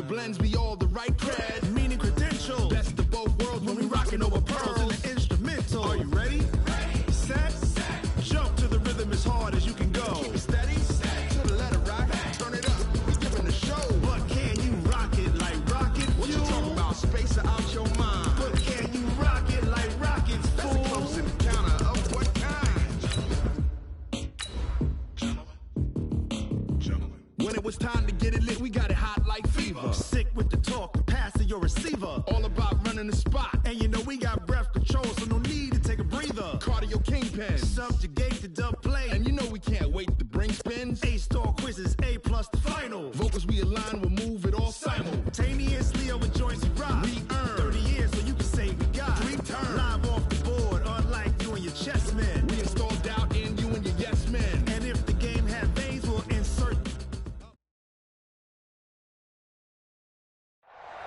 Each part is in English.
The blends be all the right cred, meaning credentials. Best of both worlds when we rockin' over pearls in the instrumental. Are you ready? Set. Jump to the rhythm as hard as you can go. Keep it steady. To the letter rock. Turn it up. We giving the show. But can you rock it like rocket? What you talking about? Space out your mind. But can you rock it like rockets? That's a close encounter of what kind? Gentlemen. When it was time to get it lit, we got it hot like fever. Sick with the talk, the pass to your receiver. All about running the spot. And you know we got breath control, so no need to take a breather. Cardio kingpin. Subjugate the dub play. And you know we can't wait to bring spins. A-star quizzes, A+ the final. Vocals we align, we'll move it all simultaneously over joints and rock. We earn 30 years, so you can say we got 3 turns. Live off the board, unlike you and your chess men. We install doubt in you and your yes men. And if the game had veins, we'll insert.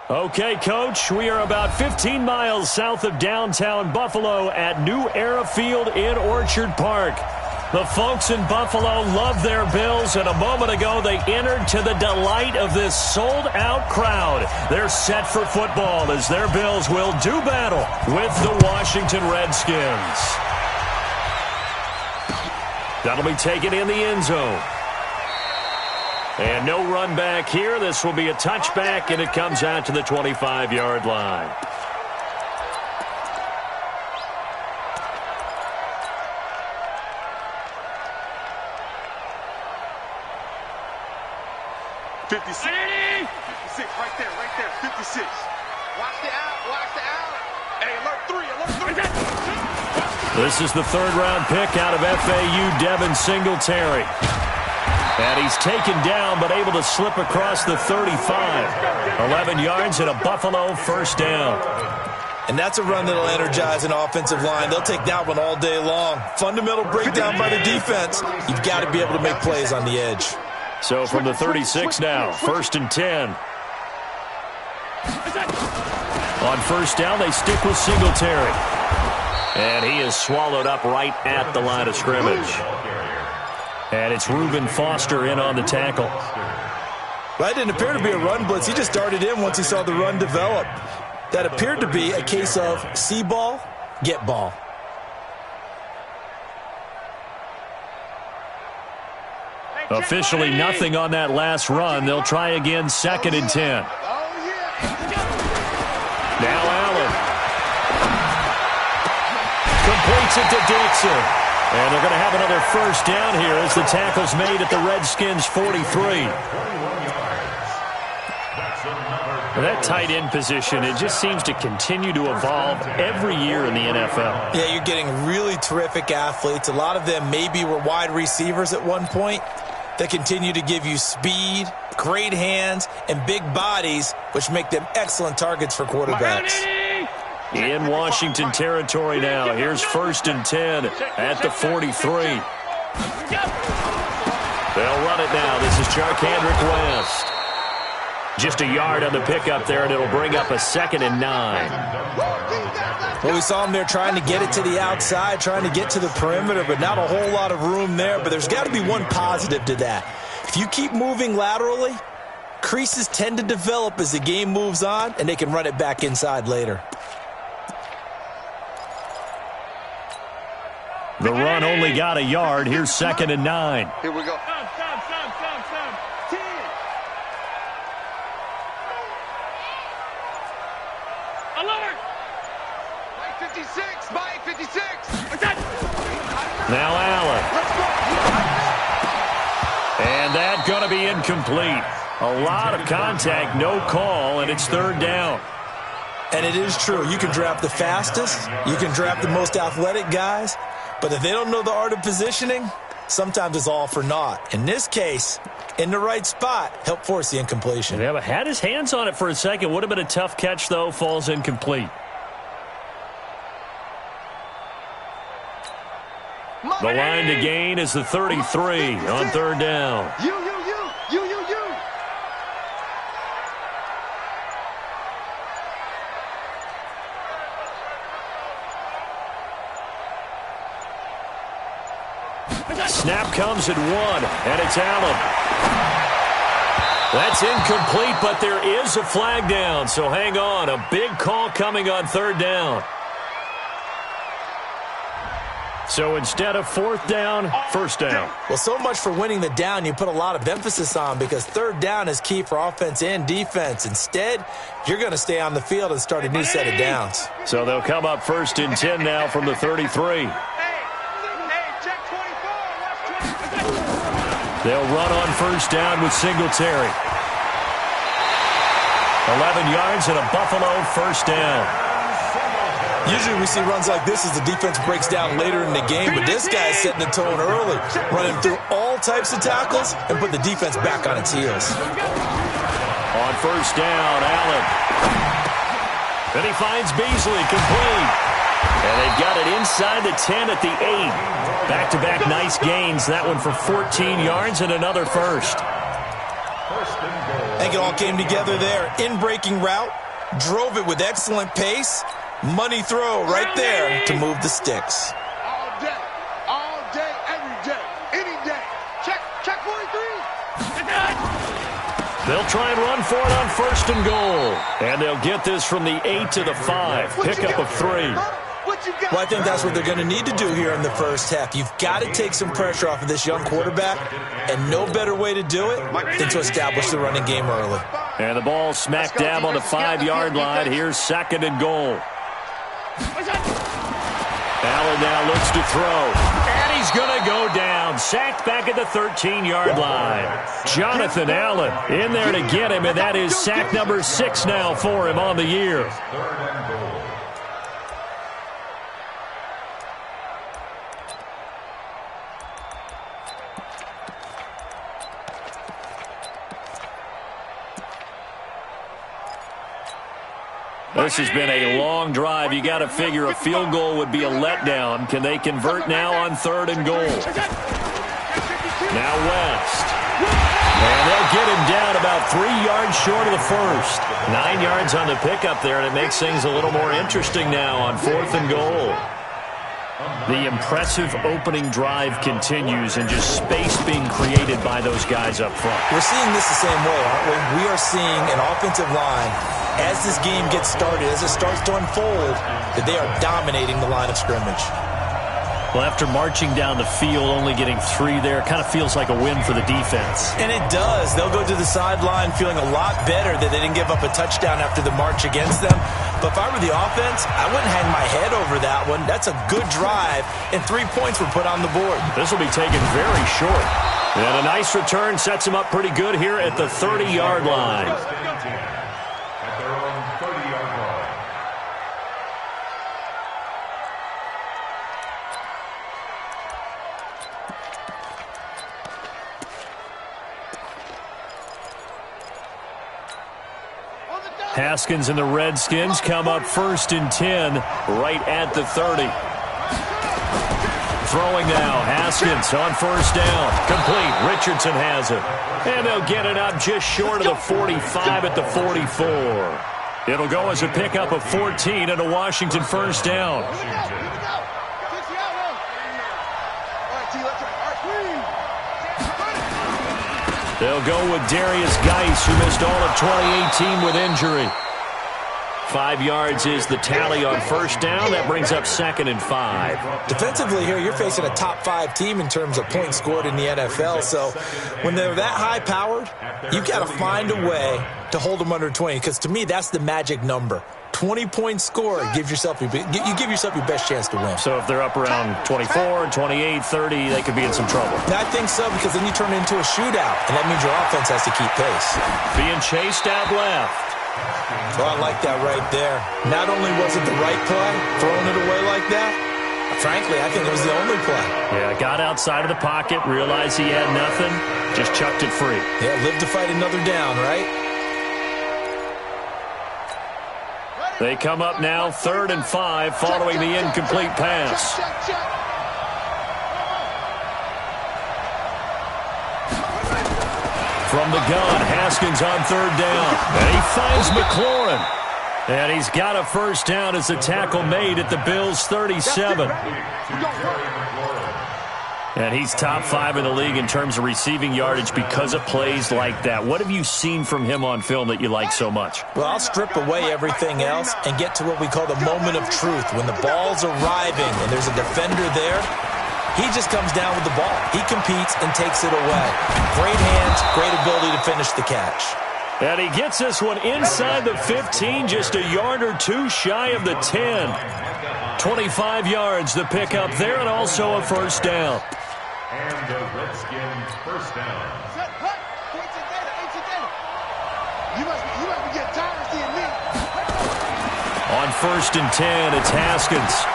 Okay, Coach, we are about 15 miles south of downtown Buffalo at New Era Field in Orchard Park. The folks in Buffalo love their Bills, and a moment ago they entered to the delight of this sold-out crowd. They're set for football as their Bills will do battle with the Washington Redskins. That'll be taken in the end zone. And no run back here. This will be a touchback, and it comes out to the 25-yard line. Right there, 56. Watch the out. Hey, alert 3. This is the third-round pick out of FAU, Devin Singletary. And he's taken down, but able to slip across the 35. 11 yards and a Buffalo first down. And that's a run that'll energize an offensive line. They'll take that one all day long. Fundamental breakdown by the defense. You've got to be able to make plays on the edge. So from the 36 now, 1st and 10. On first down, they stick with Singletary. And he is swallowed up right at the line of scrimmage. And it's Reuben Foster in on the tackle. Well, it didn't appear to be a run blitz. He just darted in once he saw the run develop. That appeared to be a case of see ball, get ball. Officially nothing on that last run. They'll try again, 2nd and 10. Now Allen. Completes it to Dixon. And they're going to have another first down here as the tackle's made at the Redskins' 43. That tight end position, it just seems to continue to evolve every year in the NFL. Yeah, you're getting really terrific athletes. A lot of them maybe were wide receivers at one point that continue to give you speed, great hands, and big bodies, which make them excellent targets for quarterbacks. In Washington territory now. Here's 1st and 10 at the 43. They'll run it now. This is Charkandrick West. Just a yard on the pickup there, and it'll bring up a 2nd and 9. Well, we saw him there trying to get it to the outside, trying to get to the perimeter, but not a whole lot of room there. But there's got to be one positive to that. If you keep moving laterally, creases tend to develop as the game moves on, and they can run it back inside later. The run only got a yard. Here's 2nd and 9. Here we go. Alert! Mike 56, Mike 56. Now Allen. And that's going to be incomplete. A lot of contact, no call, and it's 3rd down. And it is true. You can draft the fastest. You can draft the most athletic guys. But if they don't know the art of positioning, sometimes it's all for naught. In this case, in the right spot, help force the incompletion. Yeah, but had his hands on it for a second. Would have been a tough catch, though. Falls incomplete. The line to gain is the 33 on 3rd down. You. Snap comes at 1, and it's Allen. That's incomplete, but there is a flag down, so hang on. A big call coming on third down. So instead of fourth down, first down. Well, so much for winning the down you put a lot of emphasis on, because third down is key for offense and defense. Instead, you're going to stay on the field and start a new set of downs. So they'll come up 1st and 10 now from the 33. They'll run on first down with Singletary. 11 yards and a Buffalo first down. Usually we see runs like this as the defense breaks down later in the game, but this guy is setting the tone early, running through all types of tackles and put the defense back on its heels. On first down, Allen. Then he finds Beasley, complete. And they've got it inside the 10 at the 8. Back-to-back nice gains. That one for 14 yards and another first. I think it all came together there. In-breaking route, drove it with excellent pace. Money throw right there to move the sticks. All day, every day, any day. Check 43. They'll try and run for it on 1st and goal. And they'll get this from the 8 to the 5. Pickup of 3. Well, I think that's what they're going to need to do here in the first half. You've got to take some pressure off of this young quarterback, and no better way to do it than to establish the running game early. And the ball smack dab on the 5-yard line. Here's 2nd and goal. Allen now looks to throw. And he's going to go down. Sacked back at the 13-yard line. Jonathan Allen in there to get him, and that is sack number 6 now for him on the year. This has been a long drive. You got to figure a field goal would be a letdown. Can they convert now on 3rd and goal? Now West. And they'll get him down about 3 yards short of the first. 9 yards on the pickup there, and it makes things a little more interesting now on 4th and goal. The impressive opening drive continues, and just space being created by those guys up front. We're seeing this the same way, aren't we? We are seeing an offensive line, as this game gets started, as it starts to unfold, that they are dominating the line of scrimmage. Well, after marching down the field, only getting 3 there, kind of feels like a win for the defense. And it does. They'll go to the sideline feeling a lot better that they didn't give up a touchdown after the march against them. But if I were the offense, I wouldn't hang my head over that one. That's a good drive, and 3 points were put on the board. This will be taken very short. And a nice return sets him up pretty good here at the 30-yard line. Haskins and the Redskins come up 1st and 10 right at the 30. Throwing now, Haskins on 1st down. Complete. Richardson has it. And they'll get it up just short of the 45 at the 44. It'll go as a pickup of 14 and a Washington 1st down. They'll go with Darius Geis, who missed all of 2018 with injury. 5 yards is the tally on 1st down. That brings up 2nd and 5. Defensively here, you're facing a top 5 team in terms of points scored in the NFL. So when they're that high-powered, you've got to find a way to hold them under 20, because to me, that's the magic number. 20-point score, you give yourself your best chance to win. So if they're up around 24, 28, 30, they could be in some trouble. I think so, because then you turn it into a shootout, and that means your offense has to keep pace. Being chased out left. Well, I like that right there. Not only was it the right play, throwing it away like that, frankly, I think it was the only play. Yeah, got outside of the pocket, realized he had nothing, just chucked it free. Yeah, live to fight another down, right? They come up now 3rd and 5 following the incomplete pass. From the gun, Haskins on 3rd down. And he finds McLaurin. And he's got a 1st down as the tackle made at the Bills' 37. And he's top 5 in the league in terms of receiving yardage because of plays like that. What have you seen from him on film that you like so much? Well, I'll strip away everything else and get to what we call the moment of truth. When the ball's arriving and there's a defender there, he just comes down with the ball. He competes and takes it away. Great hands, great ability to finish the catch. And he gets this one inside the 15, just a yard or two shy of the 10. 25 yards the pickup there, and also a first down. And the Redskins first down. You must be getting tired of seeing me. On 1st and 10, it's Haskins.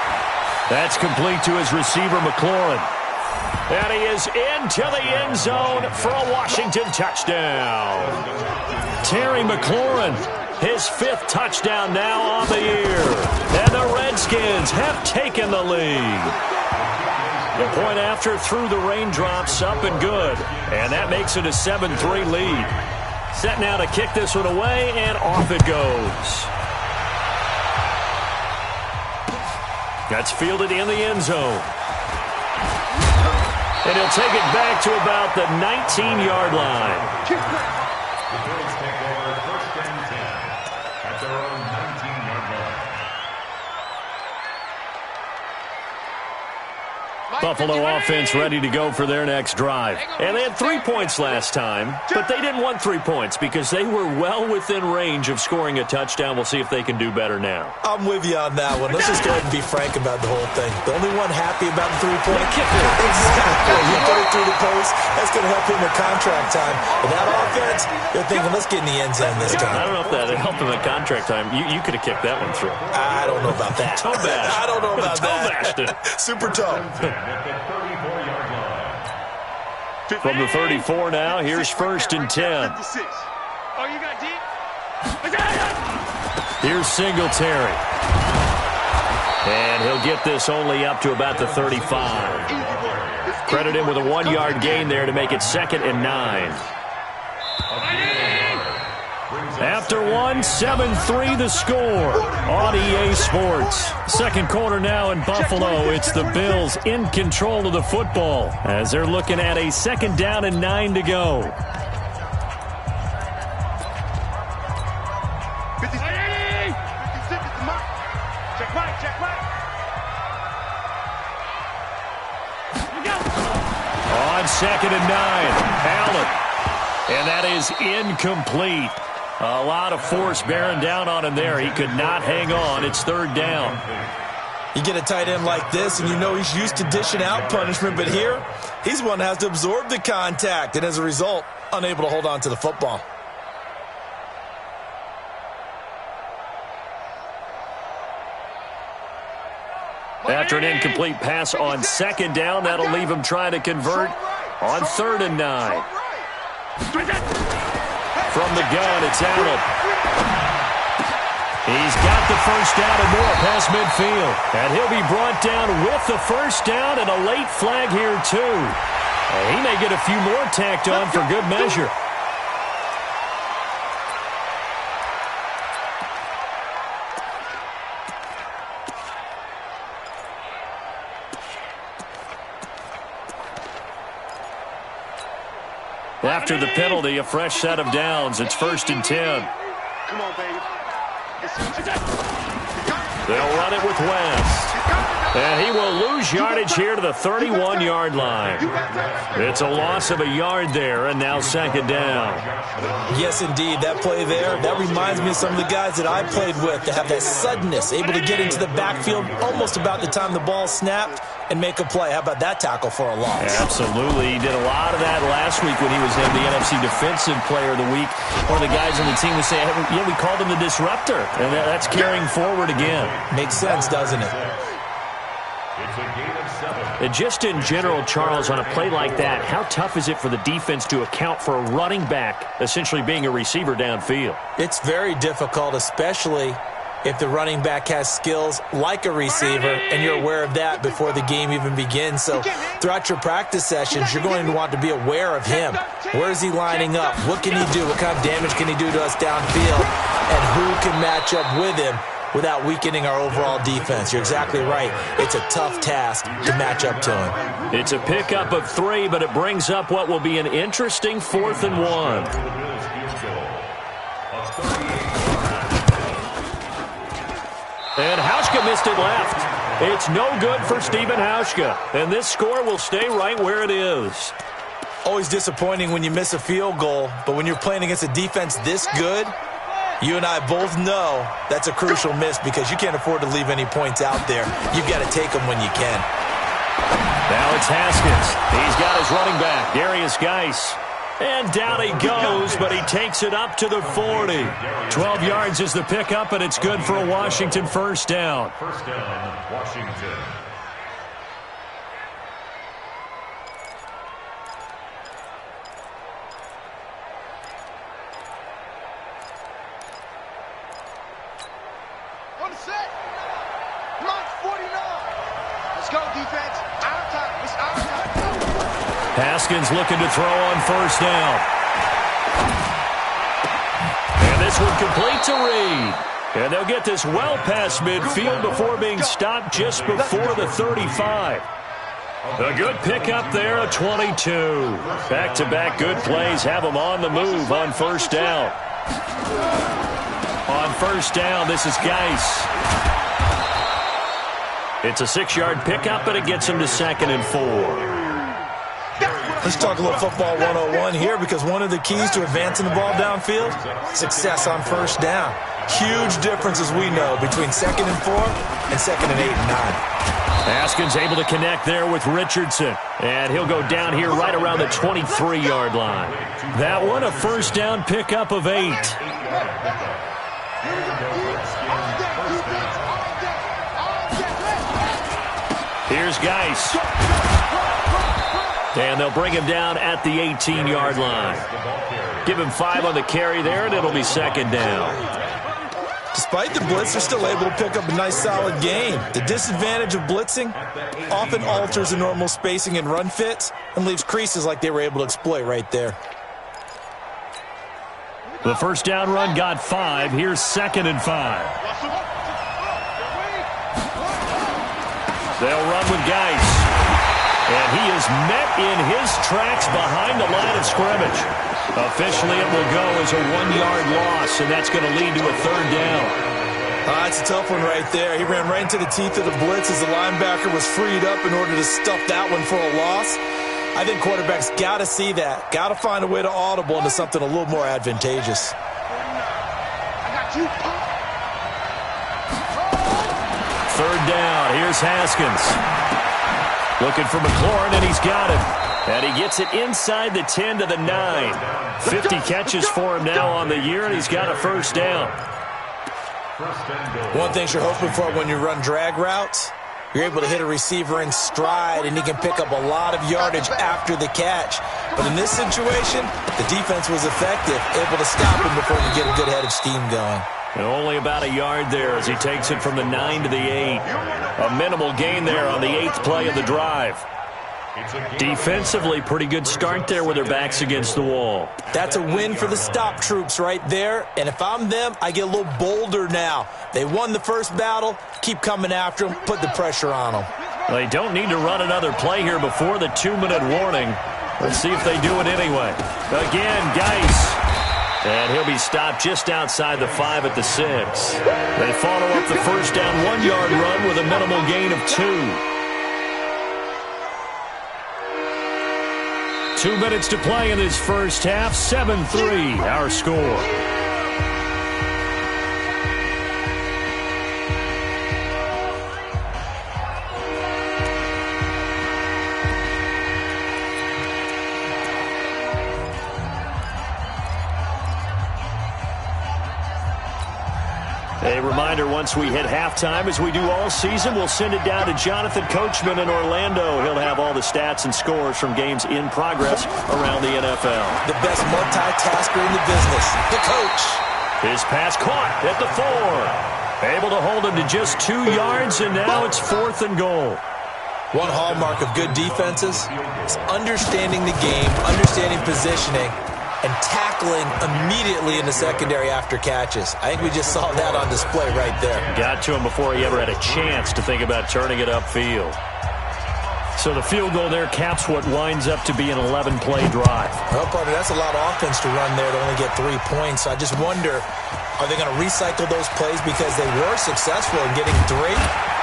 That's complete to his receiver, McLaurin. And he is into the end zone for a Washington touchdown. Terry McLaurin, his 5th touchdown now on the year. And the Redskins have taken the lead. The point after through the raindrops, up and good. And that makes it a 7-3 lead. Set now to kick this one away, and off it goes. That's fielded in the end zone. And he'll take it back to about the 19-yard line. The Bills take over 1st and 10 at their own 19-yard line. Buffalo offense ready to go for their next drive. And they had 3 points last time, but they didn't want 3 points because they were well within range of scoring a touchdown. We'll see if they can do better now. I'm with you on that one. Let's just go ahead and be frank about the whole thing. The only one happy about the 3-point kicker. Exactly. You put it through the post. That's going to help him in contract time. But that offense, they're thinking, let's get in the end zone this time. I don't know if that helped him in contract time. You could have kicked that one through. I don't know about that. Toe bash. I don't know about that. Super toe. At the 34-yard line. From the 34 now, here's 1st and 10. Oh, you got deep? Here's Singletary. And he'll get this only up to about the 35. Credit him with a 1-yard gain there to make it 2nd and 9. After 7-3 the score on EA Sports. Second quarter now in Buffalo. It's the Bills in control of the football as they're looking at a 2nd down and 9 to go. On 2nd and 9, Allen. And that is incomplete. A lot of force bearing down on him there. He could not hang on. It's 3rd down. You get a tight end like this, and you know he's used to dishing out punishment, but here, he's one that has to absorb the contact, and as a result, unable to hold on to the football. After an incomplete pass on 2nd down, that'll leave him trying to convert on 3rd and 9. From the gun, it's Allen. He's got the first down and more past midfield. And he'll be brought down with the first down and a late flag here, too. And he may get a few more tacked on for good measure. After the penalty, a fresh set of downs. It's 1st and 10. Come on, baby. They'll run it with West. And he will lose yardage here to the 31-yard line. It's a loss of a yard there, and now 2nd down. Yes, indeed. That play there, that reminds me of some of the guys that I played with that have that suddenness, able to get into the backfield almost about the time the ball snapped and make a play. How about that tackle for a loss? Yeah, absolutely. He did a lot of that last week when he was named the NFC Defensive Player of the Week. One of the guys on the team was saying, yeah, we called him the disruptor. And that's carrying forward again. Makes sense, doesn't it? It's a gain of 7. And just in general, Charles, on a play like that, how tough is it for the defense to account for a running back essentially being a receiver downfield? It's very difficult, especially if the running back has skills like a receiver, and you're aware of that before the game even begins. So throughout your practice sessions, you're going to want to be aware of him. Where is he lining up? What can he do? What kind of damage can he do to us downfield? And who can match up with him without weakening our overall defense. You're exactly right. It's a tough task to match up to him. It's a pickup of 3, but it brings up what will be an interesting 4th and 1. And Hauschka missed it left. It's no good for Stephen Hauschka, and this score will stay right where it is. Always disappointing when you miss a field goal, but when you're playing against a defense this good, you and I both know that's a crucial miss because you can't afford to leave any points out there. You've got to take them when you can. Now it's Haskins. He's got his running back, Darius Geis. And down he goes, but he takes it up to the 40. 12 yards is the pickup, and it's good for a Washington first down. First down, Washington. On the set. Block 49. Let's go, defense. Our time. It's our time. Haskins looking to throw on first down. And this one complete to Reed. And they'll get this well past midfield before being stopped just before the 35. A good pickup there, a 22. Back-to-back good plays have them on the move on first down. On first down, this is Geis. It's a 6-yard pickup, but it gets him to 2nd and 4. Let's talk a little football 101 here because one of the keys to advancing the ball downfield, success on first down. Huge difference, as we know, between 2nd and 4 and 2nd and 8 and 9. Haskins able to connect there with Richardson. And he'll go down here right around the 23-yard line. That one, a first down pickup of 8. Here's Geis. And they'll bring him down at the 18-yard line. Give him 5 on the carry there, and it'll be 2nd down. Despite the blitz, they're still able to pick up a nice, solid gain. The disadvantage of blitzing often alters the normal spacing and run fits and leaves creases like they were able to exploit right there. The first down run got 5. Here's 2nd and 5. They'll run with Geis. And he is met in his tracks behind the line of scrimmage. Officially, it will go as a 1-yard loss, and that's going to lead to a 3rd down. That's a tough one right there. He ran right into the teeth of the blitz as the linebacker was freed up in order to stuff that one for a loss. I think quarterbacks got to see that. Got to find a way to audible into something a little more advantageous. I got you. 3rd down. Here's Haskins. Looking for McLaurin, and he's got him. And he gets it inside the 10 to the 9. 50 catches for him now on the year, and he's got a first down. One thing you're hoping for when you run drag routes, you're able to hit a receiver in stride, and he can pick up a lot of yardage after the catch. But in this situation, the defense was effective, able to stop him before he could get a good head of steam going. And only about a yard there as he takes it from the 9 to the 8. A minimal gain there on the 8th play of the drive. Defensively, pretty good start there with their backs against the wall. That's a win for the stop troops right there. And if I'm them, I get a little bolder now. They won the first battle. Keep coming after them. Put the pressure on them. They don't need to run another play here before the 2-minute warning. Let's see if they do it anyway. Again, Geis. And he'll be stopped just outside the 5 at the 6. They follow up the first down 1-yard run with a minimal gain of 2. 2 minutes to play in this first half. 7-3, our score. A reminder, once we hit halftime, as we do all season, we'll send it down to Jonathan Coachman in Orlando. He'll have all the stats and scores from games in progress around the NFL. The best multitasker in the business, the coach. His pass caught at the 4. Able to hold him to just 2 yards, and now it's 4th and goal. One hallmark of good defenses is understanding the game, understanding positioning, and tackling immediately in the secondary after catches. I think we just saw that on display right there. Got to him before he ever had a chance to think about turning it upfield. So the field goal there caps what winds up to be an 11-play drive. Well, partner, that's a lot of offense to run there to only get 3 points. I just wonder, are they going to recycle those plays because they were successful in getting 3?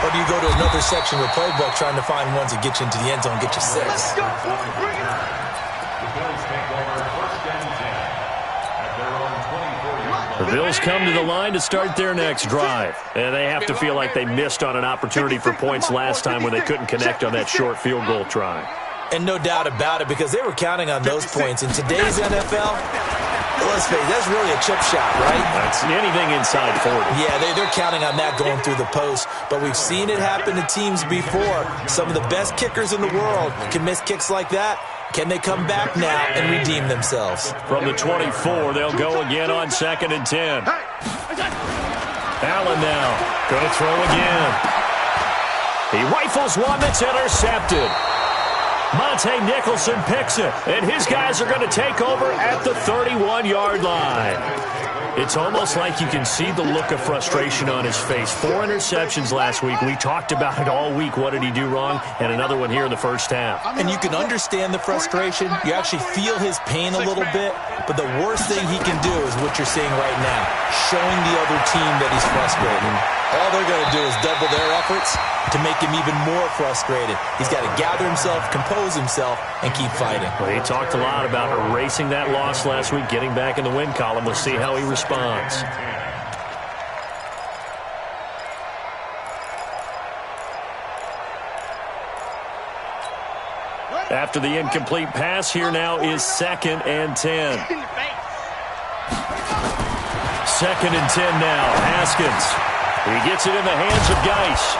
Or do you go to another section of the playbook trying to find ones that get you into the end zone and get you 6? Let's go, boy. Bring it on. The Bills take over first and 10 at their own 24-yard line. The Bills come to the line to start their next drive. And they have to feel like they missed on an opportunity for points last time when they couldn't connect on that short field goal try. And no doubt about it, because they were counting on those points. In today's NFL, let's face it, that's really a chip shot, right? That's anything inside 40. Yeah, they're counting on that going through the post. But we've seen it happen to teams before. Some of the best kickers in the world can miss kicks like that. Can they come back now and redeem themselves? From the 24, they'll go again on 2nd and 10. Allen now going to throw again. He rifles one that's intercepted. Monte Nicholson picks it, and his guys are going to take over at the 31-yard line. It's almost like you can see the look of frustration on his face. 4 interceptions last week. We talked about it all week. What did he do wrong? And another one here in the first half. And you can understand the frustration. You actually feel his pain a little bit. But the worst thing he can do is what you're seeing right now, showing the other team that he's frustrated. All they're going to do is double their efforts to make him even more frustrated. He's got to gather himself, compose himself, and keep fighting. Well, he talked a lot about erasing that loss last week, getting back in the win column. We'll see how he responds. After the incomplete pass, here now is 2nd and 10. 2nd and 10 now. Haskins. He gets it in the hands of Geis.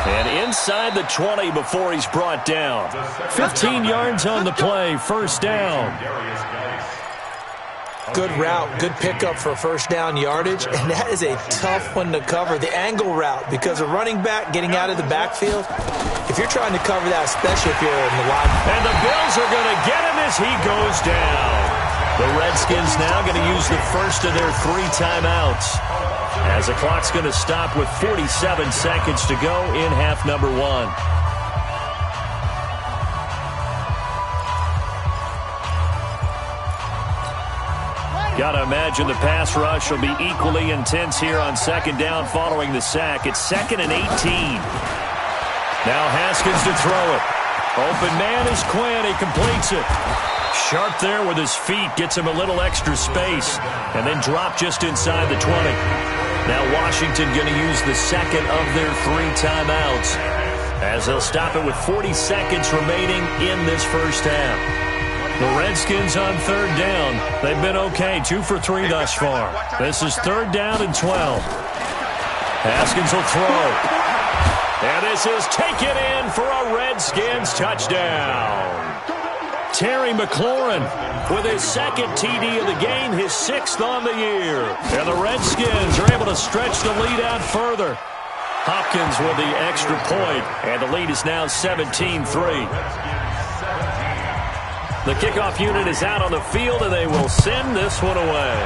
And inside the 20 before he's brought down. 15 yards on the play. First down. Good route, good pickup for first down yardage, and that is a tough one to cover, the angle route, because a running back getting out of the backfield, if you're trying to cover that, especially if you're in the line. And the Bills are going to get him as he goes down. The Redskins now going to use the first of their 3 timeouts, as the clock's going to stop with 47 seconds to go in half number 1. Got to imagine the pass rush will be equally intense here on 2nd down following the sack. It's 2nd and 18. Now Haskins to throw it. Open man is Quinn. He completes it. Sharp there with his feet. Gets him a little extra space. And then drop just inside the 20. Now Washington going to use the second of their 3 timeouts, as they'll stop it with 40 seconds remaining in this first half. The Redskins on 3rd down. They've been okay, 2 for 3 thus far. This is 3rd down and 12. Haskins will throw. And this is taken in for a Redskins touchdown. Terry McLaurin with his 2nd TD of the game, his 6th on the year. And the Redskins are able to stretch the lead out further. Hopkins with the extra point, and the lead is now 17-3. The kickoff unit is out on the field, and they will send this one away.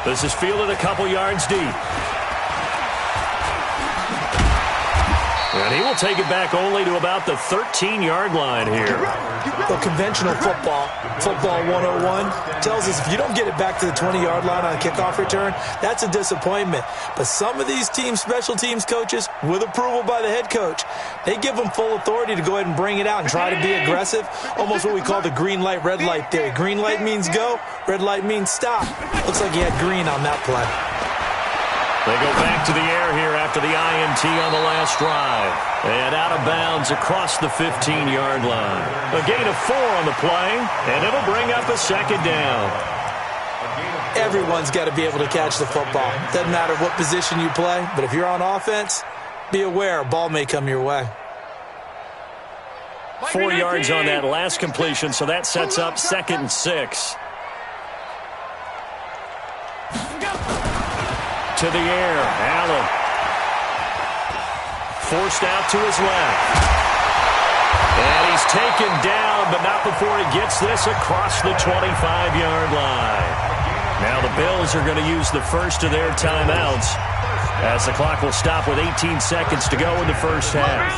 This is fielded a couple yards deep. And he will take it back only to about the 13-yard line here. Well, conventional football 101, tells us if you don't get it back to the 20-yard line on a kickoff return, that's a disappointment. But some of these teams, special teams coaches, with approval by the head coach, they give them full authority to go ahead and bring it out and try to be aggressive, almost what we call the green light, red light theory. Green light means go, red light means stop. Looks like he had green on that play. They go back to the air here after the INT on the last drive. And out of bounds across the 15-yard line. A gain of 4 on the play, and it'll bring up a 2nd down. Everyone's got to be able to catch the football. Doesn't matter what position you play, but if you're on offense, be aware a ball may come your way. 4 yards on that last completion, so that sets up 2nd and 6. To the air, Allen. Forced out to his left. And he's taken down, but not before he gets this across the 25-yard line. Now the Bills are going to use the first of their timeouts as the clock will stop with 18 seconds to go in the first half.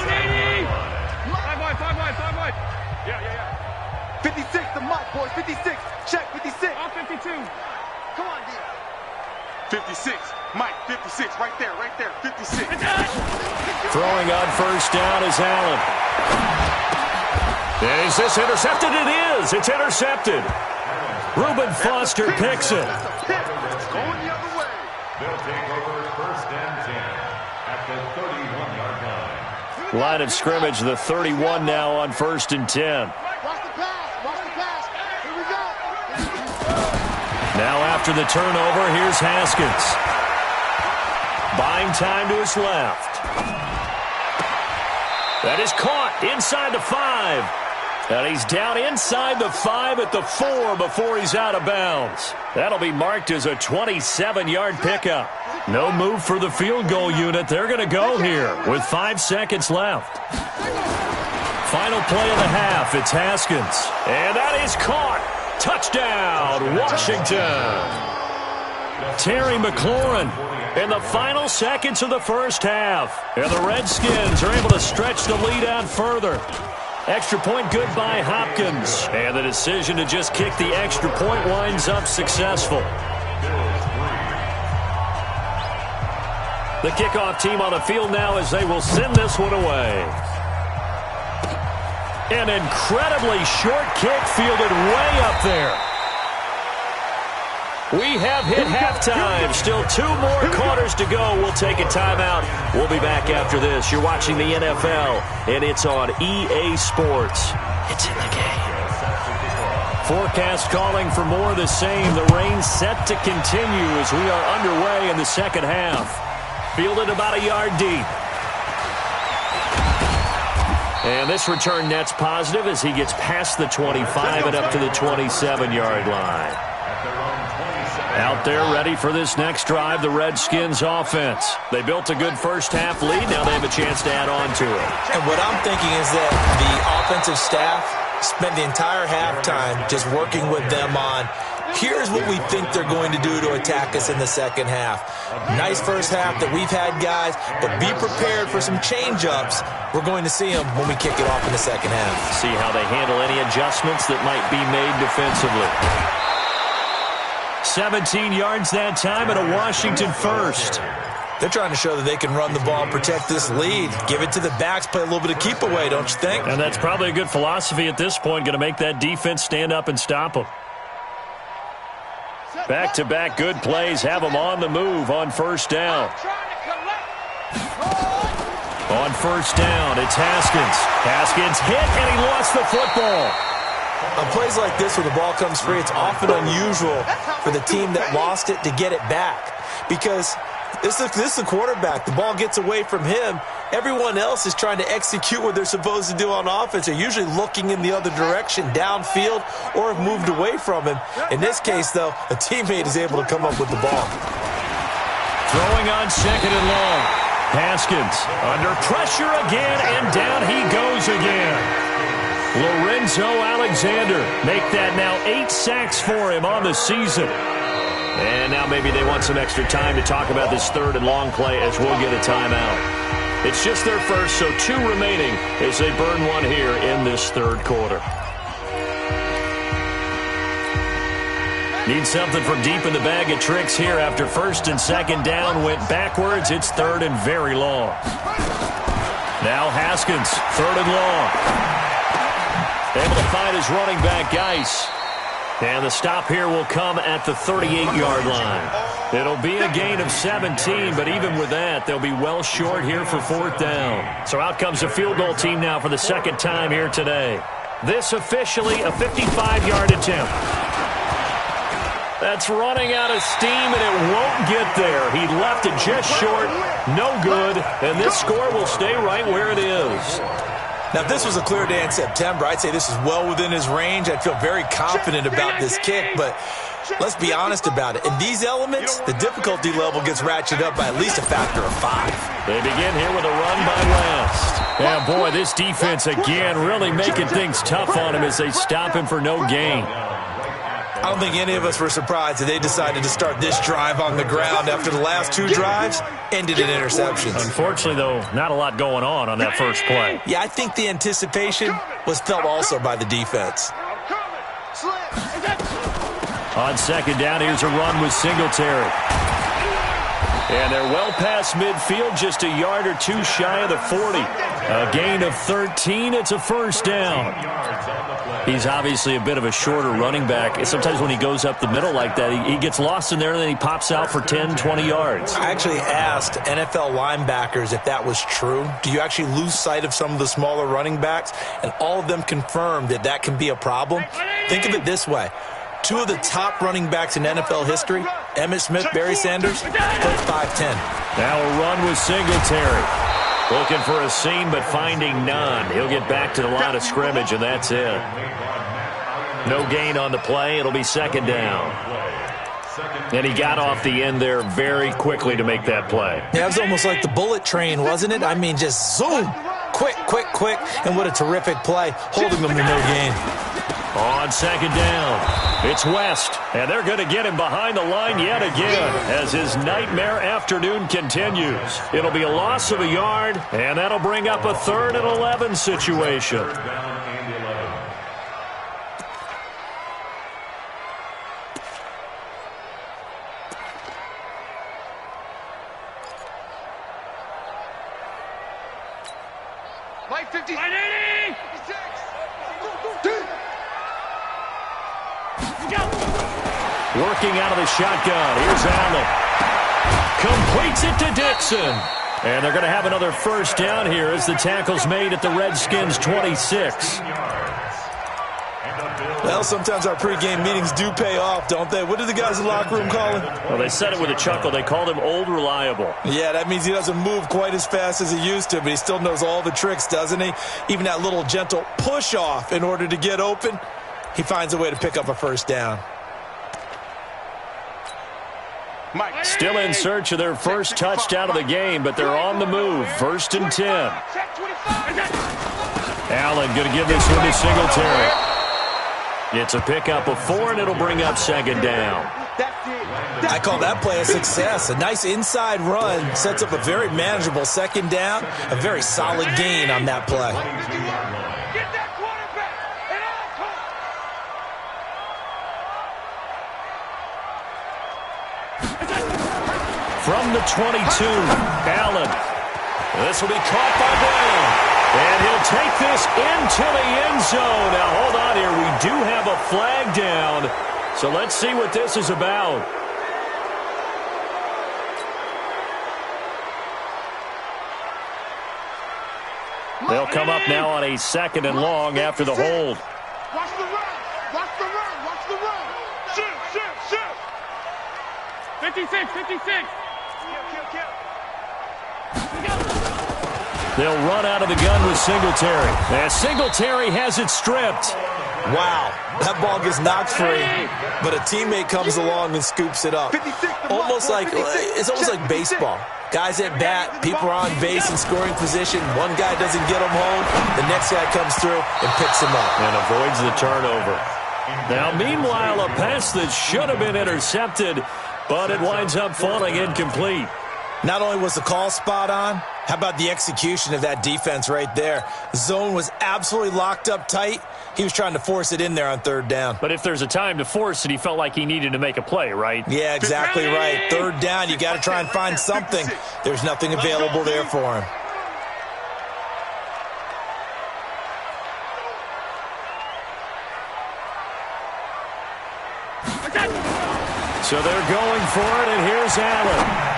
56, the mark, boys. 56. Check, 56. I'm 52. Come on, D. 56. Mike, 56. Right there, 56. Throwing on first down is Allen. Is this intercepted? It is. It's intercepted. Reuben Foster picks it. It's going the other way. They'll take over first and 10 at the 31-yard line. Line of scrimmage, the 31 now on first and 10. Watch the pass. Watch the pass. Here we go. Now after the turnover, here's Haskins. Buying time to his left. That is caught inside the 5. And he's down inside the 5 at the 4 before he's out of bounds. That'll be marked as a 27-yard pickup. No move for the field goal unit. They're going to go here with 5 seconds left. Final play of the half. It's Haskins. And that is caught. Touchdown, Washington. Terry McLaurin in the final seconds of the first half. And the Redskins are able to stretch the lead out further. Extra point good by Hopkins. And the decision to just kick the extra point winds up successful. The kickoff team on the field now as they will send this one away. An incredibly short kick fielded way up there. We have hit halftime. Still 2 more quarters to go. We'll take a timeout. We'll be back after this. You're watching the NFL, and it's on EA Sports. It's in the game. Forecast calling for more of the same. The rain set to continue as we are underway in the second half. Fielded about a yard deep. And this return net's positive as he gets past the 25 and up to the 27-yard line. Out there ready for this next drive, the Redskins offense. They built a good first half lead. Now they have a chance to add on to it. And what I'm thinking is that the offensive staff spent the entire halftime just working with them on, here's what we think they're going to do to attack us in the second half. Nice first half that we've had, guys, but be prepared for some change-ups. We're going to see them when we kick it off in the second half. See how they handle any adjustments that might be made defensively. 17 yards that time and a Washington first. They're trying to show that they can run the ball and protect this lead. Give it to the backs, play a little bit of keep away, don't you think? And that's probably a good philosophy at this point, going to make that defense stand up and stop them. Back-to-back good plays have them on the move on first down. On first down, it's Haskins. Haskins hit, and he lost the football. On plays like this where the ball comes free, it's often unusual for the team that lost it to get it back. Because this is the quarterback. The ball gets away from him. Everyone else is trying to execute what they're supposed to do on offense. They're usually looking in the other direction, downfield, or have moved away from him. In this case, though, a teammate is able to come up with the ball. Throwing on second and long. Haskins under pressure again, and down he goes again. Lorenzo Alexander make that now 8 sacks for him on the season. And now maybe they want some extra time to talk about this third and long play as we'll get a timeout. It's just their first, so 2 remaining as they burn one here in this third quarter. Need something from deep in the bag of tricks here after first and second down went backwards. It's third and very long. Now Haskins, third and long. Able to find his running back, Geis. And the stop here will come at the 38-yard line. It'll be a gain of 17, but even with that, they'll be well short here for fourth down. So out comes the field goal team now for the second time here today. This officially a 55-yard attempt. That's running out of steam, and it won't get there. He left it just short, no good, and this score will stay right where it is. Now, if this was a clear day in September, I'd say this is well within his range. I'd feel very confident about this kick, but let's be honest about it. In these elements, the difficulty level gets ratcheted up by at least a factor of 5. They begin here with a run by West. Yeah, boy, this defense again really making things tough on him as they stop him for no gain. I don't think any of us were surprised that they decided to start this drive on the ground after the last two drives ended in interceptions. Unfortunately, though, not a lot going on that first play. Yeah, I think the anticipation was felt also by the defense. On second down, here's a run with Singletary. And they're well past midfield, just a yard or two shy of the 40. A gain of 13, it's a first down. He's obviously a bit of a shorter running back. Sometimes when he goes up the middle like that, he gets lost in there and then he pops out for 10, 20 yards. I actually asked NFL linebackers if that was true. Do you actually lose sight of some of the smaller running backs? And all of them confirmed that that can be a problem. Think of it this way. Two of the top running backs in NFL history, Emmitt Smith, Barry Sanders, both 5'10". Now a run with Singletary. Looking for a seam, but finding none. He'll get back to the line of scrimmage, and that's it. No gain on the play. It'll be second down. And he got off the end there very quickly to make that play. Yeah, it was almost like the bullet train, wasn't it? I mean, just zoom. Quick, quick, quick. And what a terrific play, holding them to no gain. On second down, it's West, and they're going to get him behind the line yet again as his nightmare afternoon continues. It'll be a loss of a yard, and that'll bring up a 3rd and 11 situation. Mike 50. Working out of the shotgun. Here's Allen. Completes it to Dixon. And they're going to have another first down here as the tackle's made at the Redskins' 26. Well, sometimes our pregame meetings do pay off, don't they? What do the guys in the locker room call him? Well, they said it with a chuckle. They called him Old Reliable. Yeah, that means he doesn't move quite as fast as he used to, but he still knows all the tricks, doesn't he? Even that little gentle push-off in order to get open, he finds a way to pick up a first down. Still in search of their first touchdown of the game, but they're on the move. 1st and 10. Allen going to give this one to Singletary. It's a pickup of 4, and it'll bring up second down. I call that play a success. A nice inside run sets up a very manageable second down. A very solid gain on that play. From the 22, Allen. This will be caught by Brown. And he'll take this into the end zone. Now, hold on here. We do have a flag down. So let's see what this is about. They'll come up now on a 2nd and long after the hold. Watch the run. Watch the run. Watch the run. Shoot, shoot, shoot. 56, 56. They'll run out of the gun with Singletary. And Singletary has it stripped. Wow, that ball gets knocked free, but a teammate comes along and scoops it up. It's almost like baseball. Guys at bat, people are on base in scoring position. One guy doesn't get him home. The next guy comes through and picks him up. And avoids the turnover. Now, meanwhile, a pass that should have been intercepted, but it winds up falling incomplete. Not only was the call spot on, how about the execution of that defense right there? Zone was absolutely locked up tight. He was trying to force it in there on 3rd down. But if there's a time to force it, he felt like he needed to make a play, right? Yeah, exactly right. 3rd down, you got to try and find something. There's nothing available there for him. So they're going for it, and here's Allen.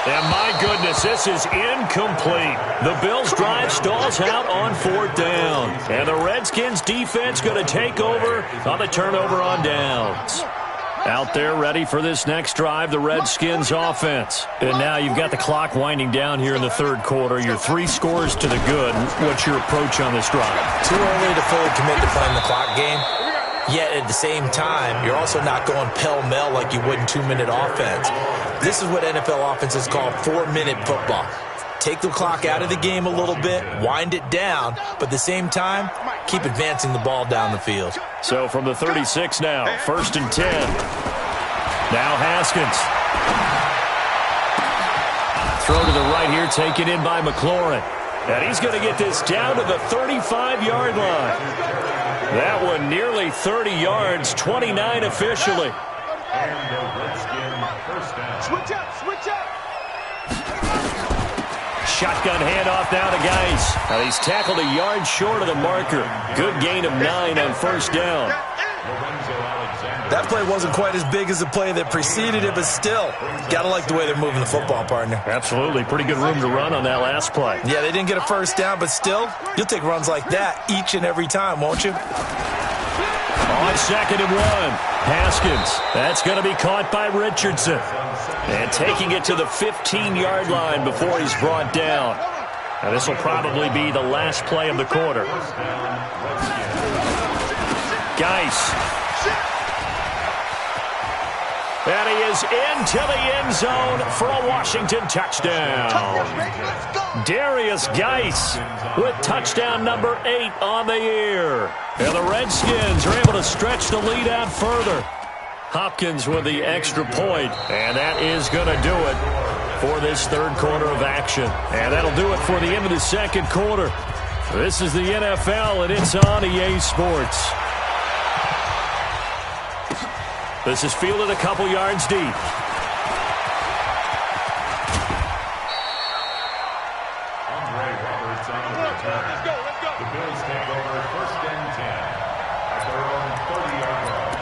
And my goodness, this is incomplete. The Bills' drive stalls out on 4th down. And the Redskins' defense going to take over on the turnover on downs. Out there ready for this next drive, the Redskins' offense. And now you've got the clock winding down here in the 3rd quarter. You're 3 scores to the good. What's your approach on this drive? Too early to fully commit to playing the clock game. Yet at the same time, you're also not going pell-mell like you would in 2-minute offense. This is what NFL offenses call 4-minute football. take the clock out of the game a little bit, wind it down, but at the same time, keep advancing the ball down the field. So from the 36 now, 1st and 10. Now Haskins. Throw to the right here, taken in by McLaurin. And he's going to get this down to the 35-yard line. That one nearly 30 yards, 29 officially. And the Redskin first down. Switch up, switch up. Shotgun handoff now to Geis. Now he's tackled a yard short of the marker. Good gain of 9 on 1st down. That play wasn't quite as big as the play that preceded it, but still, got to like the way they're moving the football, partner. Absolutely. Pretty good room to run on that last play. Yeah, they didn't get a 1st down, but still, you'll take runs like that each and every time, won't you? On 2nd and 1, Haskins. That's going to be caught by Richardson. And taking it to the 15-yard line before he's brought down. Now this will probably be the last play of the quarter. Geis. And he is into the end zone for a Washington touchdown. Darius Geis with touchdown number 8 on the year. And the Redskins are able to stretch the lead out further. Hopkins with the extra point, and that is going to do it for this 3rd quarter of action. And that'll do it for the end of the 2nd quarter. This is the NFL, and it's on EA Sports. This is fielded a couple yards deep. Andre Roberts on the return. Let's go. The Bills take over 1st and 10 at their own 30-yard line.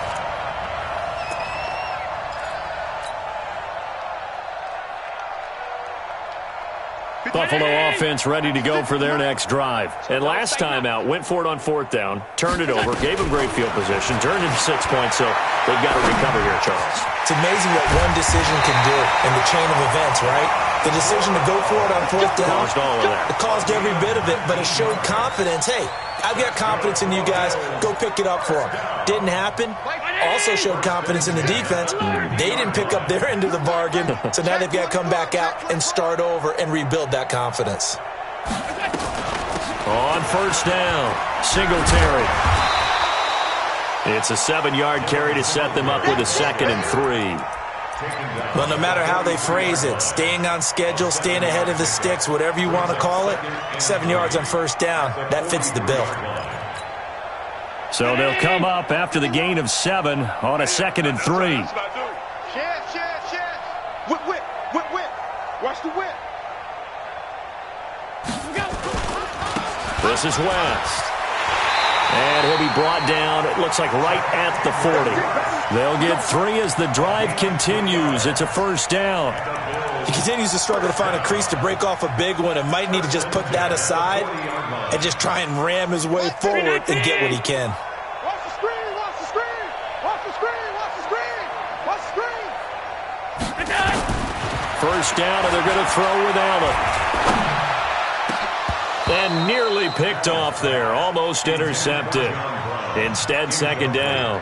Buffalo offense ready to go for their next drive. And last time out, went for it on 4th down, turned it over, gave them great field position, turned into 6 points, so they've got to recover here, Charles. It's amazing what one decision can do in the chain of events, right? The decision to go for it on 4th down, Caused all of that. it caused every bit of it, but it showed confidence. Hey, I've got confidence in you guys. Go pick it up for them. Didn't happen. Also showed confidence in the defense. They didn't pick up their end of the bargain, so now they've got to come back out and start over and rebuild that confidence. On 1st down, Singletary. It's a 7-yard carry to set them up with a 2nd and 3. Well, no matter how they phrase it, staying on schedule, staying ahead of the sticks, whatever you want to call it, 7 yards on 1st down, that fits the bill. So they'll come up after the gain of 7 on a 2nd and 3. Share. Whip. Watch the whip. This is West. And he'll be brought down, it looks like right at the 40. They'll get 3 as the drive continues. It's a 1st down. He continues to struggle to find a crease to break off a big one and might need to just put that aside and just try and ram his way forward and get what he can. Watch the screen. Watch the screen. 1st down, and they're going to throw with Allen. And nearly picked off there, almost intercepted. Instead, 2nd down.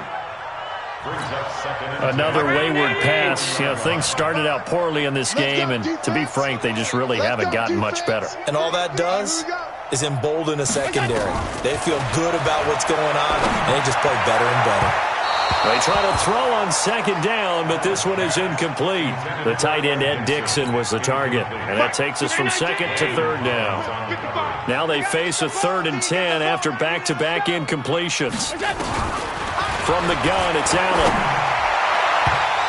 Another wayward pass. You know, things started out poorly in this game, and to be frank, they just really haven't gotten much better. And all that does is embolden a secondary. They feel good about what's going on, and they just play better and better. They try to throw on 2nd down, but this one is incomplete. The tight end, Ed Dixon, was the target, and that takes us from 2nd to 3rd down. Now they face a 3rd and 10 after back-to-back incompletions. From the gun, it's Allen.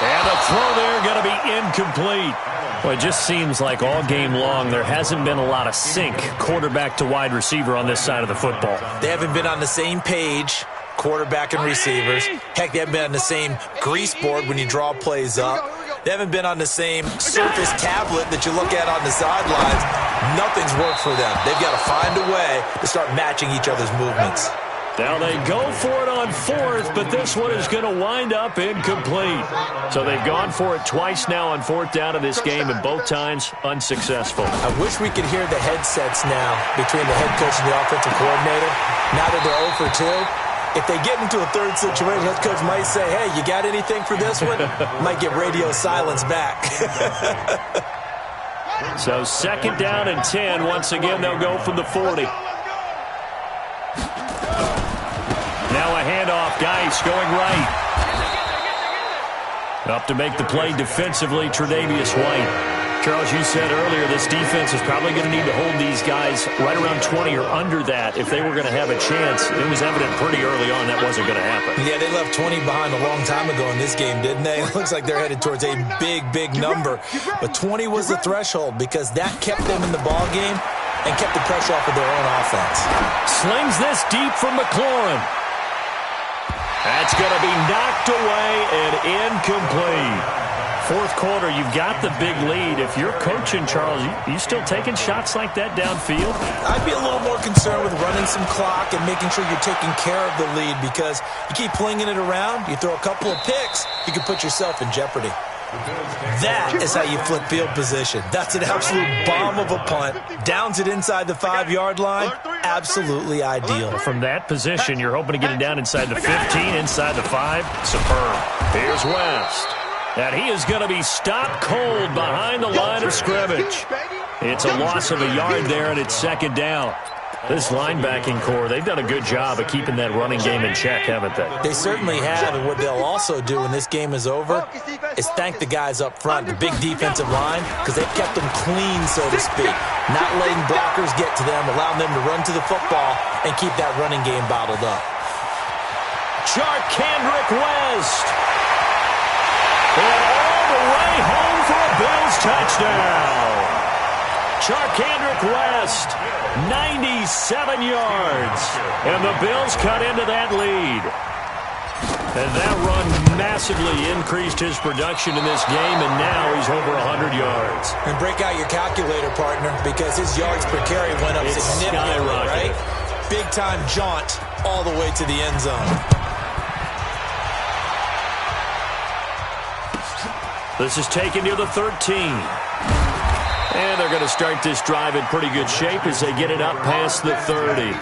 And the throw there going to be incomplete. Well, it just seems like all game long there hasn't been a lot of sync quarterback to wide receiver on this side of the football. They haven't been on the same page, quarterback and receivers. Heck, they haven't been on the same grease board when you draw plays up. They haven't been on the same Surface tablet that you look at on the sidelines. Nothing's worked for them. They've got to find a way to start matching each other's movements. Now they go for it on 4th, but this one is going to wind up incomplete. So they've gone for it twice now on 4th down in this game, and both times unsuccessful. I wish we could hear the headsets now between the head coach and the offensive coordinator. Now that they're 0 for 2, if they get into a 3rd situation, head coach might say, hey, you got anything for this one? Might get radio silence back. So 2nd down and 10. Once again, they'll go from the 40. Now a handoff. Geis going right. Up to make the play defensively, Tre'Davious White. Charles, you said earlier this defense is probably going to need to hold these guys right around 20 or under that if they were going to have a chance. It was evident pretty early on that wasn't going to happen. Yeah, they left 20 behind a long time ago in this game, didn't they? It looks like they're headed towards a big, big number. But 20 was the threshold because that kept them in the ball game and kept the pressure off of their own offense. Slings this deep from McLaurin. That's going to be knocked away and incomplete. 4th quarter, you've got the big lead. If you're coaching, Charles, you still taking shots like that downfield? I'd be a little more concerned with running some clock and making sure you're taking care of the lead because you keep flinging it around, you throw a couple of picks, you can put yourself in jeopardy. That is how you flip field position. That's an absolute bomb of a punt. Downs it inside the 5-yard line. Absolutely ideal. From that position, you're hoping to get it down inside the 15, inside the 5. Superb. Here's West. And he is going to be stopped cold behind the line of scrimmage. It's a loss of a yard there, and it's 2nd down. This linebacking core, they've done a good job of keeping that running game in check, haven't they? They certainly have, and what they'll also do when this game is over is thank the guys up front, the big defensive line, because they've kept them clean, so to speak. Not letting blockers get to them, allowing them to run to the football and keep that running game bottled up. Charkandrick West. And all the way home for a Bills touchdown. Charkandrick West, 97 yards. And the Bills cut into that lead. And that run massively increased his production in this game, and now he's over 100 yards. And break out your calculator, partner, because his yards per carry went up significantly, right? Big-time jaunt all the way to the end zone. This is taken near the 13. And they're going to start this drive in pretty good shape as they get it up past the 30.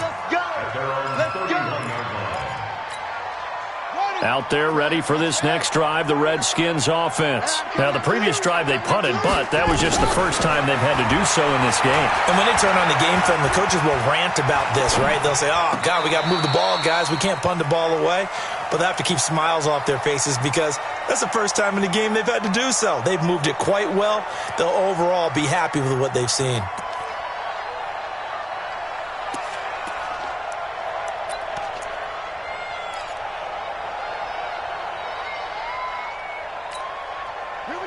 Out there ready for this next drive, the Redskins offense. Now, the previous drive they punted, but that was just the first time they've had to do so in this game. And when they turn on the game film, the coaches will rant about this, right? They'll say, oh, God, we got to move the ball, guys. We can't punt the ball away. But they have to keep smiles off their faces because that's the first time in the game they've had to do so. They've moved it quite well. They'll overall be happy with what they've seen.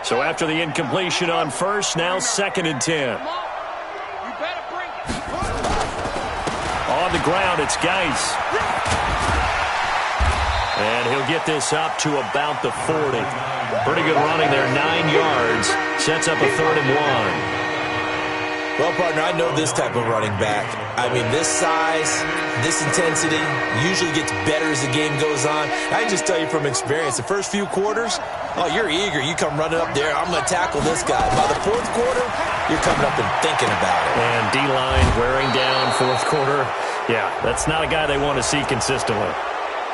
So after the incompletion on first, now 2nd and 10. On the ground, it's Geis. And he'll get this up to about the 40. Pretty good running there, 9 yards. Sets up a 3rd and 1. Well, partner, I know this type of running back. I mean, this size, this intensity usually gets better as the game goes on. I can just tell you from experience, the first few quarters, oh, you're eager. You come running up there, I'm going to tackle this guy. By the 4th quarter, you're coming up and thinking about it. And D-line wearing down 4th quarter. Yeah, that's not a guy they want to see consistently.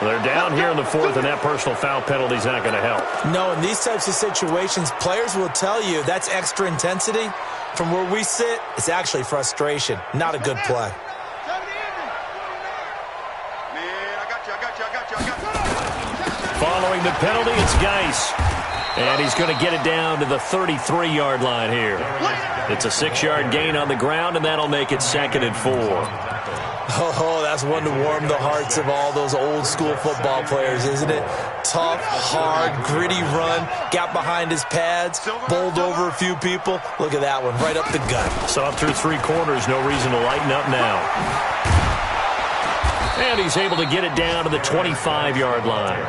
They're down here in the 4th, and that personal foul penalty is not going to help. No, in these types of situations, players will tell you that's extra intensity. From where we sit, it's actually frustration. Not a good play. Following the penalty, it's Geis. And he's going to get it down to the 33-yard line here. It's a 6-yard gain on the ground, and that'll make it 2nd and 4. Oh, that's one to warm the hearts of all those old-school football players, isn't it? Tough, hard, gritty run, got behind his pads, bowled over a few people. Look at that one, right up the gut. So up through 3 quarters, no reason to lighten up now. And he's able to get it down to the 25-yard line.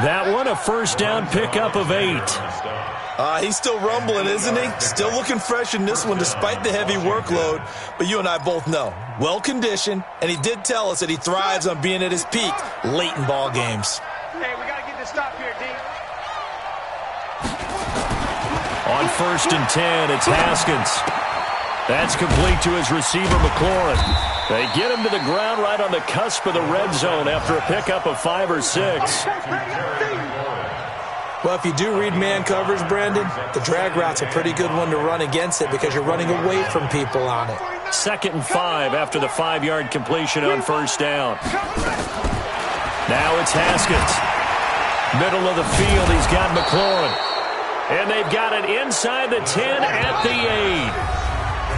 That one, a 1st down pickup of 8. He's still rumbling, isn't he? Still looking fresh in this one despite the heavy workload. But you and I both know, well-conditioned, and he did tell us that he thrives on being at his peak late in ball games. Hey, we got to get this stop here, D. On 1st and 10, it's Haskins. That's complete to his receiver, McLaurin. They get him to the ground right on the cusp of the red zone after a pickup of 5 or 6. Well, if you do read man coverage, Brandon, the drag route's a pretty good one to run against it because you're running away from people on it. 2nd and 5 after the 5-yard completion on first down. Now it's Haskins. Middle of the field, he's got McLaurin. And they've got it inside the 10 at the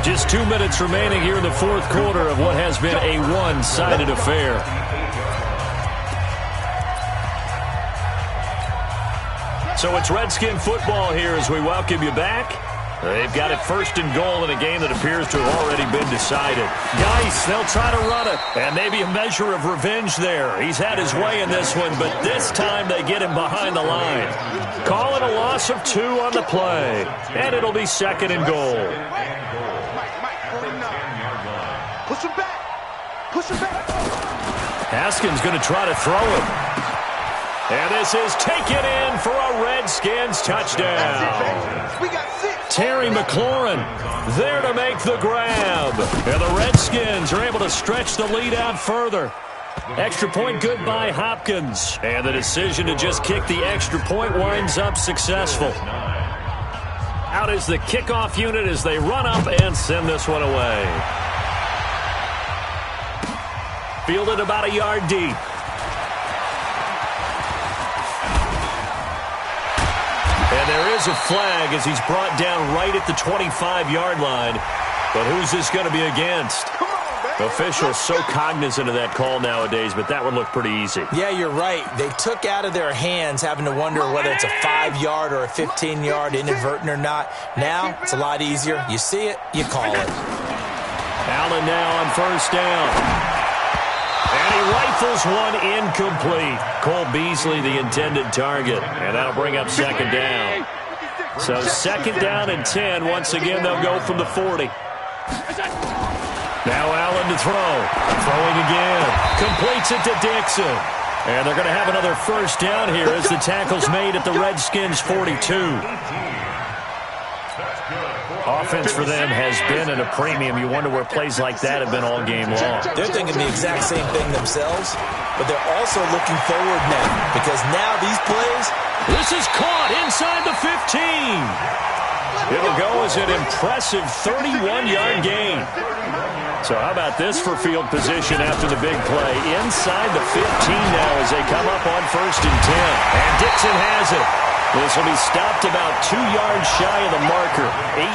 8. Just 2 minutes remaining here in the fourth quarter of what has been a one-sided affair. So it's Redskin football here as we welcome you back. They've got it 1st and goal in a game that appears to have already been decided. Geis, they'll try to run it. And maybe a measure of revenge there. He's had his way in this one, but this time they get him behind the line. Call it a loss of 2 on the play. And it'll be 2nd and goal. Push him back. Push him back. Haskins going to try to throw it. And this is taken in for a Redskins touchdown. We got 6. Terry McLaurin there to make the grab. And the Redskins are able to stretch the lead out further. Extra point good by Hopkins. And the decision to just kick the extra point winds up successful. Out is the kickoff unit as they run up and send this one away. Fielded about a yard deep. And there is a flag as he's brought down right at the 25-yard line. But who's this going to be against? Officials so cognizant of that call nowadays, but that would look pretty easy. Yeah, you're right. They took out of their hands having to wonder whether it's a 5-yard or a 15-yard, inadvertent or not. Now, it's a lot easier. You see it, you call it. Allen now on first down. And he rifles one incomplete. Cole Beasley, the intended target. And that'll bring up 2nd down. So 2nd down and 10. Once again, they'll go from the 40. Now Allen to throw. Throwing again. Completes it to Dixon. And they're going to have another first down here as the tackle's made at the Redskins' 42. Offense for them has been at a premium. You wonder where plays like that have been all game long. They're thinking the exact same thing themselves, but they're also looking forward now because now these plays. This is caught inside the 15. It'll go as an impressive 31-yard gain. So how about this for field position after the big play? Inside the 15 now as they come up on 1st and 10. And Dixon has it. This will be stopped about 2 yards shy of the marker.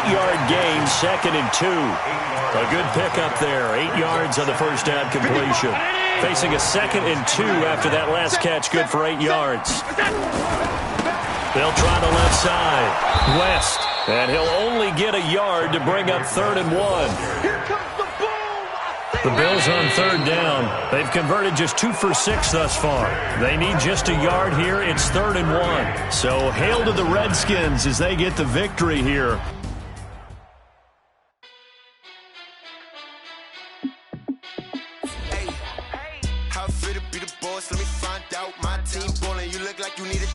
8-yard gain, 2nd and 2. A good pickup there. 8 yards on the first down completion. Facing a 2nd and 2 after that last catch, good for 8 yards. They'll try the left side. West. And he'll only get a yard to bring up 3rd and 1. The Bills on 3rd down. They've converted just 2 for 6 thus far. They need just a yard here. It's 3rd and 1. So hail to the Redskins as they get the victory here. Hey, how fit to be the boss? Let me find out. My team ballin'. You look like you need it.